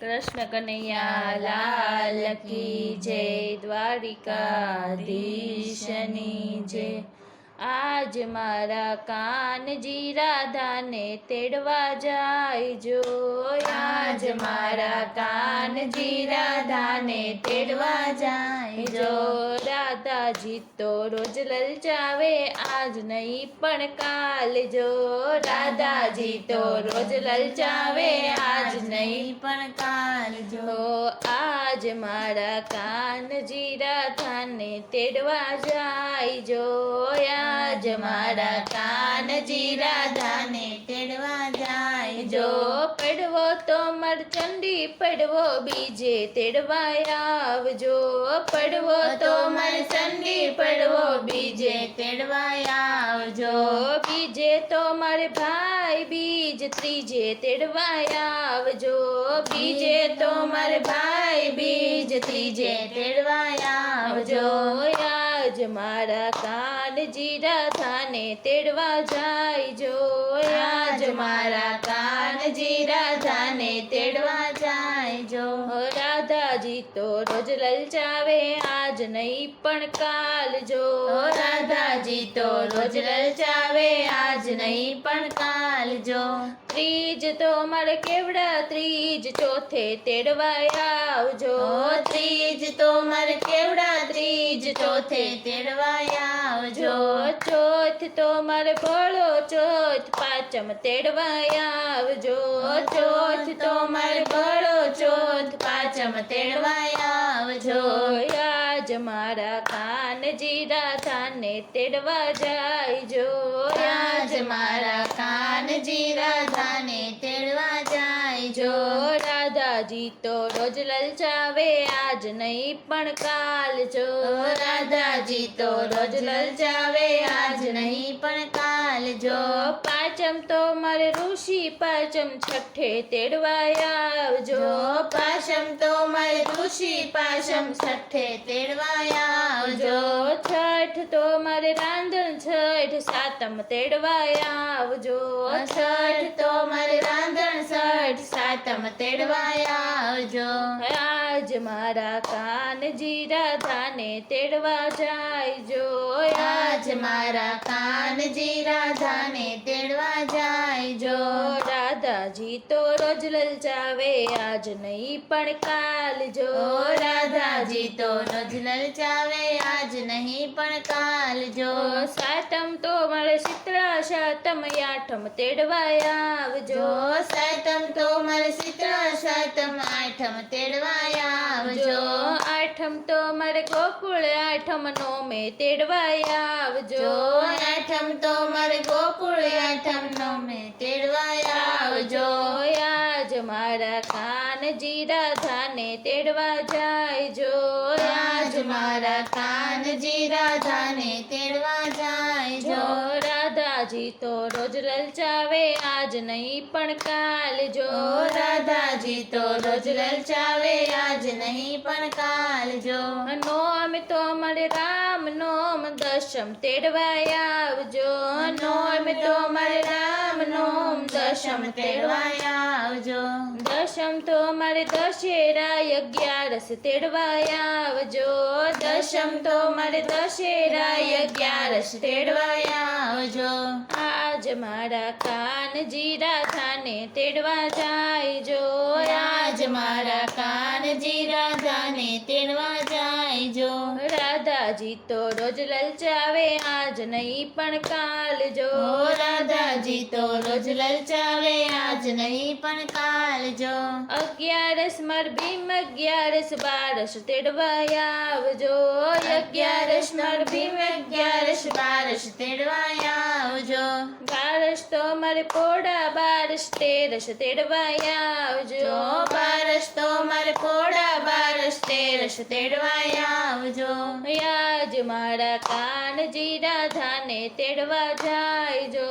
કૃષ્ણ કનૈયા લાલ કી જય, દ્વારિકાધીશની જય। આજ મારા કાનજી રાધાને તેડવા જાય જો, આજ મારા કાનજી રાધાને તેડવા જાય જો। રાધાજી તો રોજ લલચાવે, આજ નહીં પણ કાલ જો, રાધાજી તો રોજ લલચાવે, આજ નહીં પણ કાલ જો। આજ મારા કાનજી રાધાને તેડવા જાય જો, આજ મારા કાનજી રાધાને તેડવા જાય જો। પડવો તો મરચંડી પડવો બીજે તેડવા આવજો, પડવો તો મરચંડી પડવો બીજે તેડવા આવજો। બીજે તો મારે ભાઈ બીજ ત્રીજે તેડવા આવજો, બીજે તો મારે ભાઈ બીજ ત્રીજે તેડવા આવજો। આજ મારા કાનજી રાધાને તેડવા જાય જો, આજ મારા કાનજી રાધાને તેડવા જાય જો। રાધાજી તો રોજ લલચાવે, આજ નહીં પણ કાલ જો, રાધાજી તો રોજ લલચાવે, આજ નહીં પણ કાલ જો। ત્રીજ તો મારે કેવડા ત્રીજ ચોથે તેડવા આવજો, ત્રીજ તો મારે કેવડા ત્રીજ ચોથે તેડવા આવજો। ચોથ તો મારે ભળો ચોથ પાંચમ તેડવા આવજો, ચોથ તો મારે ભળો ચોથ પાંચમ તેડવા આવજો। આજ મારા કાનજી રાધાને તેડવા જાય જો, આજ મારા કાનજી રાધાને તેડવા જાય જો। રાધાજી તો રોજ લલચાવે, આજ નહીં પણ કાલ જો, રાધાજી તો રોજ લલચાવે, આજ નહીં પણ કાલ જો। પાંચમ તો મારે ઋષિ પાંચમ છઠ્ઠે તેડવા આવજો, પાંચમ તો મારે ઋષિ પાંચમ છઠ્ઠે તેડવા આવજો। છઠ તો મારે રાંધણ છઠ સાતમ તેડવા આવજો, છઠ તો મારે રાંધણ છઠ સાતમ તેડવા આવજો। આજ મારા કાનજી રાધાને તેડવા જાય જો, આજ મારા કાનજી રાધાને તેડવા જાય જો। રાધાજી તો રોજ લલચાવે, આજ નહીં પણ કાલ જો, રાધાજી તો રોજ લલચાવે, આજ નહીં પણ કાલ જો। સાતમ તો મારે શીતળા સાતમ આઠમ તેડવા આવજો, સાતમ તો મારે શીતળા સાતમ આઠમ તેડવા આવજો। આઠમ તો મારે ગોકુળ આઠમ નોમે તેડવા આવજો, આઠમ તો મારે ગોકુળ આઠમ નોમે તેડવા આવજો। આજ મારા કાનજી રાધાને તેડવા જાય જો, આજ મારા કાનજી રાધાને તેડવા જાય જો। રાધાજી તો રોજ લલચાવે, આજ નહીં પણ કાલ જો, રાધાજી તો રોજ લલચાવે, આજ નહીં પણ કાલ જો। નોમ તો મારે રામ નોમ દશમ તેડવા આવજો, નોમ તો મારે રામ નોમ દશમ તેડવા આવજો। દશમ તો મારે દશેરા અગિયારસ તેડવા આવજો, દશમ તો મારે દશેરા અગિયારસ તેડવા આવજો। આજ મારા કાનજી રાધાને તેડવા જાય જો, આજ મારા કાનજી રાધાને તેડવા જાય જો। રાધાજી તો રોજ લલચાવે, આજ નહીં પણ કાલ જો, રાધાજી તો રોજ લલચાવે, આજ નહીં પણ કાલ જો। અગિયારસ માર ભીમ અગિયારસ બારસ તેડવા આવજો, અગિયારસ માર ભીમ અગિયારસ બારસ તેડવા આવજો। બારસ તો મારે પોડા બારસ તેરસ તેડવા આવજો, બારસ તો મારે પોડા બારસ તેરસ તેડવા આવજો। આજ મારા કાનજી રાધાને તેડવા જાય જો,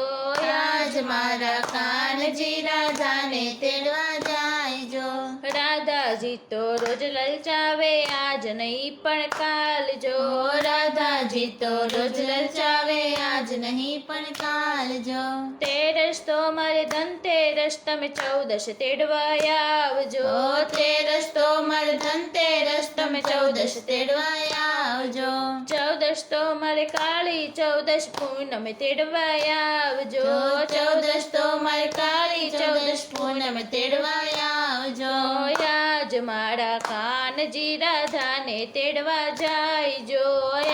આજ મારા કાનજી રાધાને તેડવા જાય જો। રાધાજી તો રોજ લલચાવે આજ નહીં પણ કાલ જો રાધાજી તો રોજ લલચાવે આજ નહીં પણ કાલ જો તેરસ તો મારે ધનતેરસ તમે 14 તેડવા આવજો તેરસ તો મારે ધનતેરસ તમે 14 તેડવા આવજો 14 તો મારે કાળી 14 પૂનમે તેડવા આવજો 14 તો મારે કાળી 14 પૂનમે તેડવા આવજો આજ મારા કાનજી રાધાને તેડવા જાયજો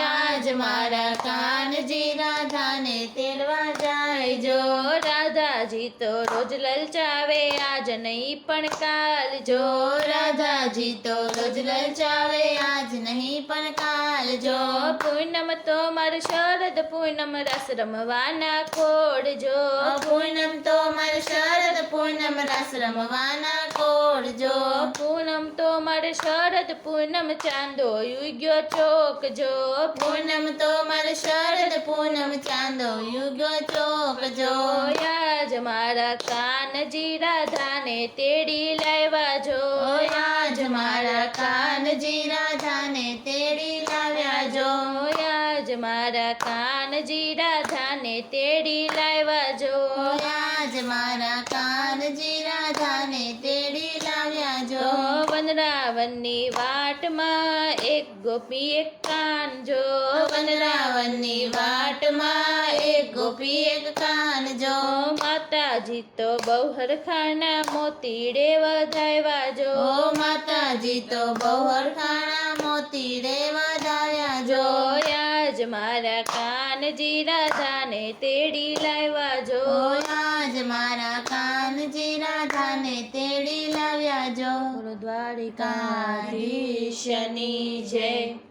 આજ મારા કાનજી રાધાને તેડવા જાયજો રાધાજી તો રોજ લલચાવે આજ નહીં પણ કાલ જો રાધાજી તો રોજ લલચાવે આજ નહીં પણ કાલ જો પૂનમ તો મારે શરદ પૂનમ રસ રમવાના કોડજો પૂનમ તો મારે શરદ પૂનમ રસ રમવાના કોડજો પૂનમ તો મારે શરદ પૂનમ ચાંદો યુગ્યો ચોકજો પૂનમ તો મારે શરદ પૂનમ ચાંદો યુગ્યો ચોકજો આજ મારા કાનજી રાધાને તેડી લાવ્યા જો આજ મારા કાનજી રાધાને તેડી લાવ્યા જો આજ મારા કાનજી રાધાને તેડી લાવ્યા જો આજ મારા કાનજી રાધાને તેડી લાવ્યા જો વનરાવનની વાટમાં એક ગોપી એક કાન જો વનરાવનની વાટમાં એક ગોપી એક કાન જો માતાજી તો બહુ હરખાના મોતીડે વધાવ્યા જો માતાજી તો બહુ હરખાણા મોતી રે વધાવ્યા જો આજ મારા કાનજી રાધાને તેડી લાવ્યા જો આજ મારા કાનજી રાધાને તેડી લાવ્યા જો દ્વારિકાધીશની જય